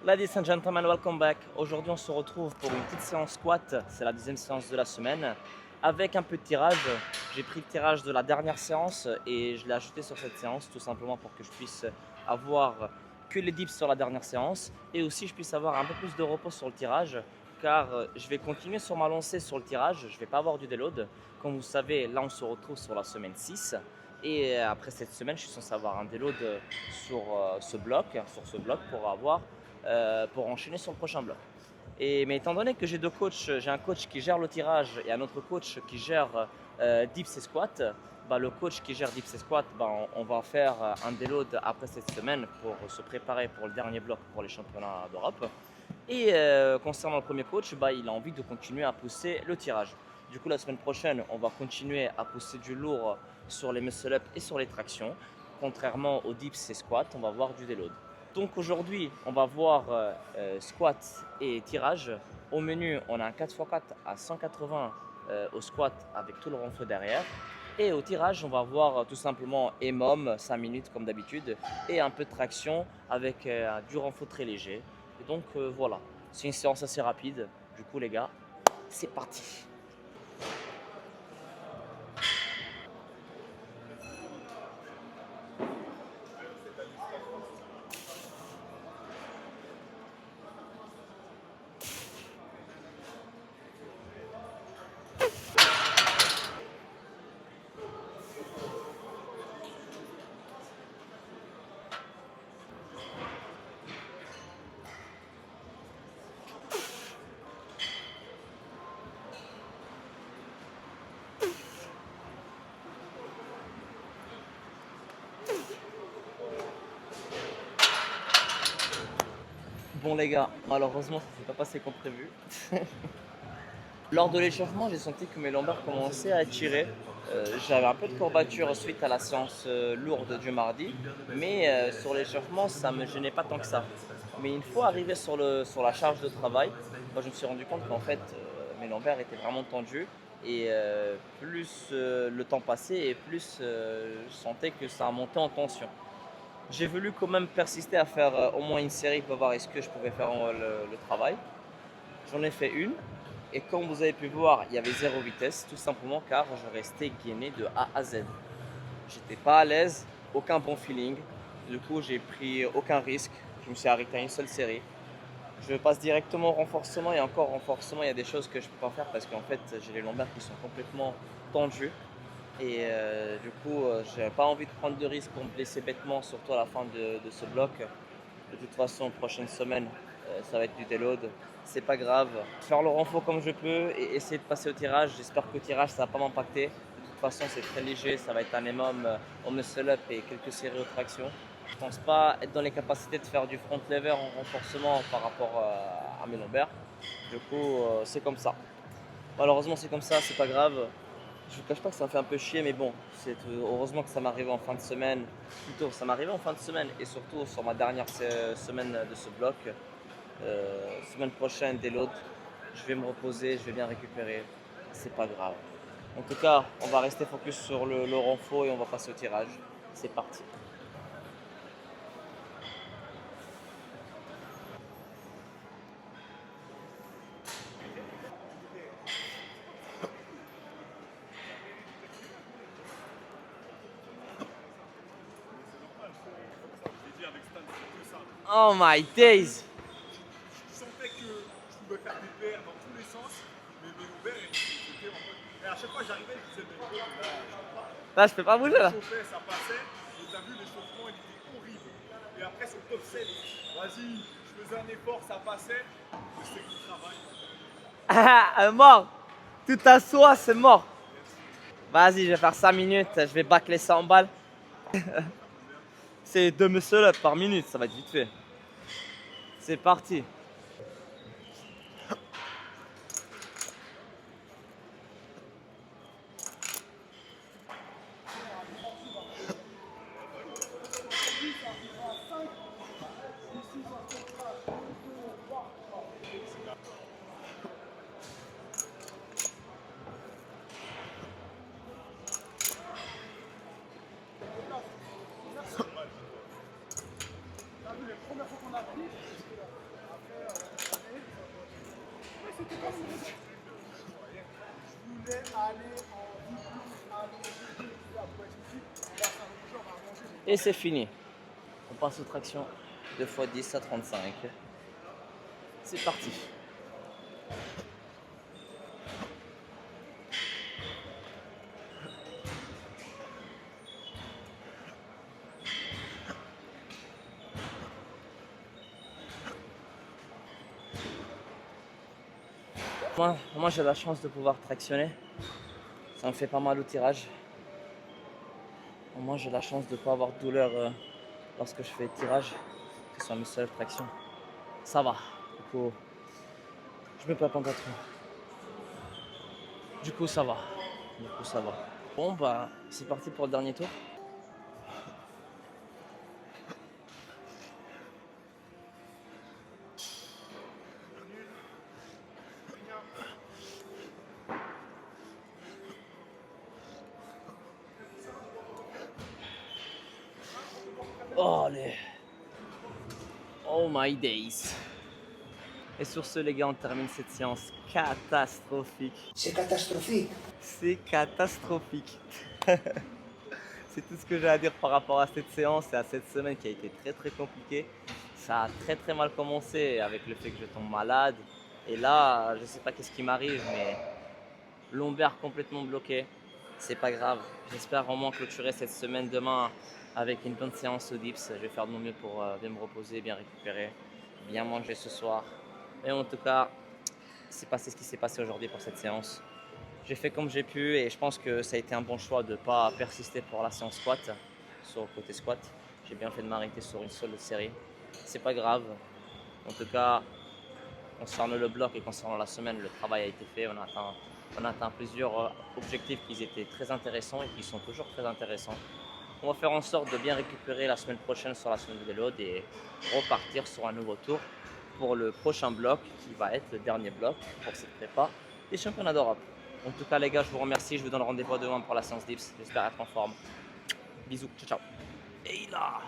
Ladies and gentlemen, welcome back. Aujourd'hui, on se retrouve pour une petite séance squat. C'est la deuxième séance de la semaine. Avec un peu de tirage. J'ai pris le tirage de la dernière séance et je l'ai ajouté sur cette séance tout simplement pour que je puisse avoir que les dips sur la dernière séance et aussi je puisse avoir un peu plus de repos sur le tirage car je vais continuer sur ma lancée sur le tirage. Je ne vais pas avoir du déload. Comme vous savez, là, on se retrouve sur la semaine 6. Et après cette semaine, je suis censé avoir un déload sur ce bloc pour enchaîner sur le prochain bloc. Mais étant donné que j'ai deux coachs, j'ai un coach qui gère le tirage et un autre coach qui gère dips et squat, le coach qui gère dips et squat, on va faire un déload après cette semaine pour se préparer pour le dernier bloc pour les championnats d'Europe. Et concernant le premier coach, il a envie de continuer à pousser le tirage. Du coup, la semaine prochaine, on va continuer à pousser du lourd sur les muscle-up et sur les tractions. Contrairement aux dips et squats, on va voir du déload. Donc aujourd'hui, on va voir squat et tirage. Au menu, on a un 4x4 à 180 au squat avec tout le renfort derrière. Et au tirage, on va voir tout simplement EMOM, 5 minutes comme d'habitude, et un peu de traction avec du renfort très léger. Et donc voilà, c'est une séance assez rapide. Du coup les gars, c'est parti. Bon les gars, malheureusement ça ne s'est pas passé comme prévu. Lors de l'échauffement, j'ai senti que mes lombaires commençaient à tirer. J'avais un peu de courbature suite à la séance lourde du mardi, mais sur l'échauffement, ça ne me gênait pas tant que ça. Mais une fois arrivé sur la charge de travail, moi, je me suis rendu compte qu'en fait, mes lombaires étaient vraiment tendus. Et plus le temps passait, et plus je sentais que ça montait en tension. J'ai voulu quand même persister à faire au moins une série pour voir est-ce que je pouvais faire le travail. J'en ai fait une. Et comme vous avez pu voir, il y avait zéro vitesse, tout simplement car je restais gainé de A à Z. J'étais pas à l'aise, aucun bon feeling. Du coup, j'ai pris aucun risque. Je me suis arrêté à une seule série. Je passe directement au renforcement et encore renforcement, il y a des choses que je peux pas faire parce qu'en fait, j'ai les lombaires qui sont complètement tendus. Et du coup, j'ai pas envie de prendre de risques pour me blesser bêtement, surtout à la fin de ce bloc. De toute façon, prochaine semaine, ça va être du déload. C'est pas grave. Faire le renfort comme je peux et essayer de passer au tirage. J'espère que au tirage, ça va pas m'impacter. De toute façon, c'est très léger. Ça va être un EMOM au muscle up et quelques séries aux tractions. Je pense pas être dans les capacités de faire du front lever en renforcement par rapport à mes lombaires. Du coup, c'est comme ça. Malheureusement, c'est comme ça, c'est pas grave. Je vous cache pas que ça me fait un peu chier, mais bon, heureusement que ça m'arrive en fin de semaine. Plutôt, ça m'arrive en fin de semaine et surtout sur ma dernière semaine de ce bloc. Semaine prochaine, dès l'autre, je vais me reposer, je vais bien récupérer. C'est pas grave. En tout cas, on va rester focus sur le renfort et on va passer au tirage. C'est parti. Oh my days! Je sentais que je pouvais faire des paires dans tous les sens, mais mes lombaires étaient en mode. Et à chaque fois que j'arrivais, je disais, mais gros, là, je peux pas. Là, je peux pas bouger là. Ça chauffait, ça passait, et t'as vu, l'échauffement, il était horrible. Et après, sur le top 7, vas-y, je faisais un effort, ça passait, mais c'était du travail. Ah, mort! Tout à soi, c'est mort. Vas-y, je vais faire 5 minutes, je vais bâcler 100 balles. C'est 2 muscle up par minute, ça va être vite fait. C'est parti. T'as vu, les premières fois qu'on a pris, c'était pas ça. Je voulais aller en Libye, allonger, après Égypte, là, ça me genre à manger. Et c'est fini. On passe aux tractions 2 x 10 à 35. C'est parti. Moi j'ai la chance de pouvoir tractionner. Ça me fait pas mal au tirage. Moi j'ai la chance de ne pas avoir de douleur lorsque je fais tirage. Que ce soit mes seules tractions. Ça va. Du coup, je me plains pas trop. Du coup ça va. Bon bah c'est parti pour le dernier tour. Oh allez. Oh my days. Et sur ce les gars, on termine cette séance catastrophique. C'est catastrophique. C'est catastrophique. C'est tout ce que j'ai à dire par rapport à cette séance et à cette semaine qui a été très compliquée. Ça a très mal commencé avec le fait que je tombe malade. Et là, je sais pas qu'est-ce qui m'arrive, mais lombaire complètement bloqué. C'est pas grave. J'espère vraiment clôturer cette semaine demain avec une bonne séance au dips. Je vais faire de mon mieux pour bien me reposer, bien récupérer, bien manger ce soir. Et en tout cas, c'est passé ce qui s'est passé aujourd'hui pour cette séance. J'ai fait comme j'ai pu et je pense que ça a été un bon choix de ne pas persister pour la séance squat, sur le côté squat. J'ai bien fait de m'arrêter sur une seule série. C'est pas grave. En tout cas, concernant le bloc et concernant la semaine, le travail a été fait. On a atteint plusieurs objectifs qui étaient très intéressants et qui sont toujours très intéressants. On va faire en sorte de bien récupérer la semaine prochaine sur la semaine de déload et repartir sur un nouveau tour pour le prochain bloc qui va être le dernier bloc pour cette prépa des championnats d'Europe. En tout cas les gars, je vous remercie, je vous donne rendez-vous demain pour la séance dips. J'espère être en forme. Bisous, ciao ciao. Et là